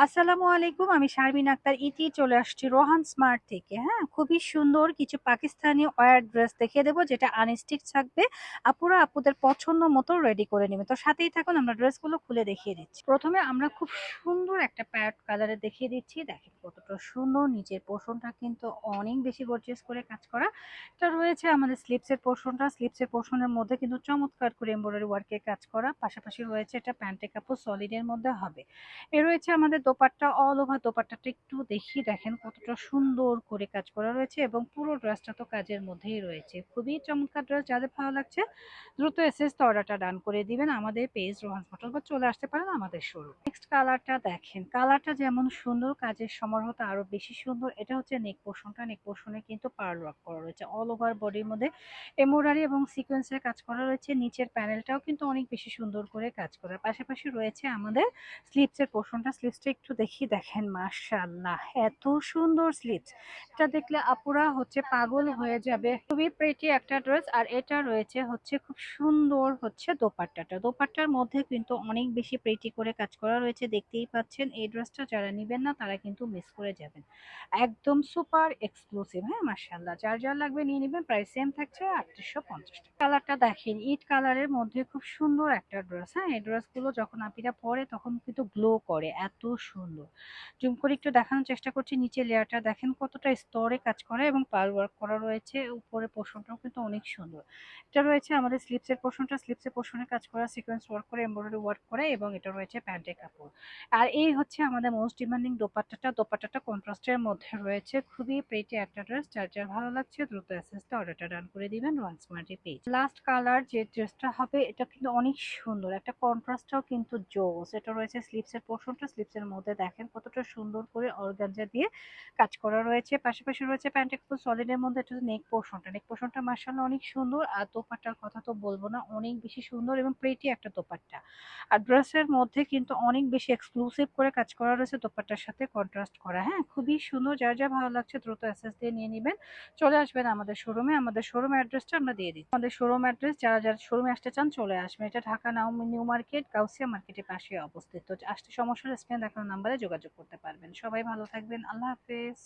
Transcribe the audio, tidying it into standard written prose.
আসসালামু আলাইকুম। আমি শারমিন আক্তার ইতি চলে আসছি রোহান স্মার্ট থেকে। হ্যাঁ? খুবই সুন্দর কিছু পাকিস্তানি ওয়্যার ড্রেস দেখিয়ে দেব যেটা আনস্টিচ থাকবে। আপুরা আপুদের পছন্দ মতো রেডি করে নিবে। তো সাথেই থাকুন আমরা ড্রেসগুলো খুলে দেখিয়ে দিচ্ছি। প্রথমে আমরা খুব সুন্দর একটা প্যারট কালারে দেখিয়ে দিচ্ছি। দেখেন কতটা সুন্দর নিচের পোরশনটা কিন্তু অনেক বেশি গর্জিয়াস করে কাজ করা। এটা রয়েছে আমাদের স্লিপসের পোরশনটা। স্লিপসের পোরশনের মধ্যে কিন্তু চমৎকার করে এমব্রয়ডারি ওয়ার্কের কাজ করা। পাশাপাশি রয়েছে এটা প্যান্টের কাপড় সলিড এর মধ্যে হবে। রয়েছে আমাদের দোপাট্টা অল ওভার দোপাট্টাটা একটু দেখিয়ে দেখেন কতটা সুন্দর করে কাজ করা রয়েছে এবং পুরো ড্রেসটা তো কাজের মধ্যেই রয়েছে। খুবই চমৎকার ড্রেস, যাদের ভালো লাগছে দ্রুত এসএস অর্ডারটা ডান করে দিবেন। আমাদের পেজ রোহান্স মোটর বা চলে আসতে পারেন আমাদের শোরুম। নেক্সট কালারটা দেখেন, কালারটা যেমন সুন্দর কাজের সমারোহতা আরো বেশি সুন্দর। এটা হচ্ছে নেক পোর্শনটা, নেক পোর্শনে কিন্তু পার্ল ওয়ার্ক করা রয়েছে অল ওভার বডির মধ্যে এমব্রয়ডারি এবং সিকোয়েন্সের কাজ করা রয়েছে। নিচের প্যানেলটাও কিন্তু অনেক বেশি সুন্দর করে কাজ করা। পাশাপাশি রয়েছে আমাদের স্লিপসের পোর্শনটা। স্লিপসটা একটু দেখিয়ে দেখেন, মাশাআল্লাহ এত সুন্দর স্লিপস, এটা দেখলে আপুরা হচ্ছে পাগল হয়ে যাবে। খুবই প্রিটি একটা ড্রেস। আর এটা রয়েছে হচ্ছে খুব সুন্দর হচ্ছে দোপাট্টাটা। দোপাট্টার মধ্যে কিন্তু অনেক বেশি প্রিটি করে কাজ করা রয়েছে, দেখতেই পাচ্ছেন। এই ড্রেসটা যারা নিবেন না তারা কিন্তু মিস করে যাবেন, একদম সুপার এক্সক্লুসিভ। হ্যাঁ, মাশাআল্লাহ, যার যার লাগবে নিয়ে নিবেন। প্রাইস সেম থাকছে 3850 টাকা। কালারটা দেখেন, ইট কালারের মধ্যে খুব সুন্দর একটা ড্রেস। হ্যাঁ, এই ড্রেসগুলো যখন আপিরা পরে তখন কিন্তু গ্লো করে, এত সুন্দর। জুম করে একটু দেখানোর চেষ্টা করছি। নিচে লেয়ারটা দেখেন কতটা স্তরে কাজ করা এবং পার্ল ওয়ার্ক করা রয়েছে। উপরে পোর্শনটাও কিন্তু অনেক সুন্দর। এটা রয়েছে আমাদের স্লিপসের পোর্শনটা। স্লিপসের পোর্শনে কাজ করা, সিকোয়েন্স ওয়ার্ক করে, এমব্রয়ডারি ওয়ার্ক করে এবং এটা রয়েছে প্যান্টের কাপড়। আর এই হচ্ছে আমাদের মোস্ট ডিমান্ডিং দোপাট্টাটা। দোপাট্টাটা কন্ট্রাস্টের মধ্যে রয়েছে। খুবই প্রিটি একটা ড্রেস, যার যার ভালো লাগছে দ্রুত এসএসটা অর্ডারটা ডান করে দিবেন one smarty page. Last colour যে ড্রেসটা হবে এটা কিন্তু অনেক সুন্দর, একটা কন্ট্রাস্টটাও কিন্তু জোস। এটা রয়েছে স্লিপসের পোর্শনটা। স্লিপসের মধ্যে দেখেন কতটা সুন্দর করে অর্গানজা দিয়ে কাজ করা রয়েছে। পাশাপাশি রয়েছে প্যান্টের কাপড় সলিডের মধ্যে। এটা নেক পোর্শনটা, নেক পোর্শনটা মার্শাল্লাহ অনেক সুন্দর। আর দোপাট্টার কথা তো বলবো না, অনেক বেশি সুন্দর এবং প্রিটি একটা দোপাট্টা। আর ড্রেসের মধ্যে কিন্তু অনেক বেশি এক্সক্লুসিভ করে কাজ করা রয়েছে, দোপাট্টার সাথে কন্ট্রাস্ট করা। হ্যাঁ, খুবই সুন্দর, যার যা ভালো লাগছে দ্রুত এসএস দিয়ে নিয়ে নিবেন। চলে আসবেন আমাদের শোরুমে। আমাদের শোরুম অ্যাড্রেসটা আমরা দিয়ে দিচ্ছি। আমাদের শোরুম অ্যাড্রেস, যারা যারা শোরুমে আসতে চান চলে আসবেন। এটা ঢাকা নিউ মার্কেট, গাউসিয়া মার্কেটের পাশে অবস্থিত। আসতে সমস্যা হলে স্ক্রিনে দেখানো নাম্বারে যোগাযোগ করতে পারবেন। সবাই ভালো থাকবেন, আল্লাহ হাফেজ।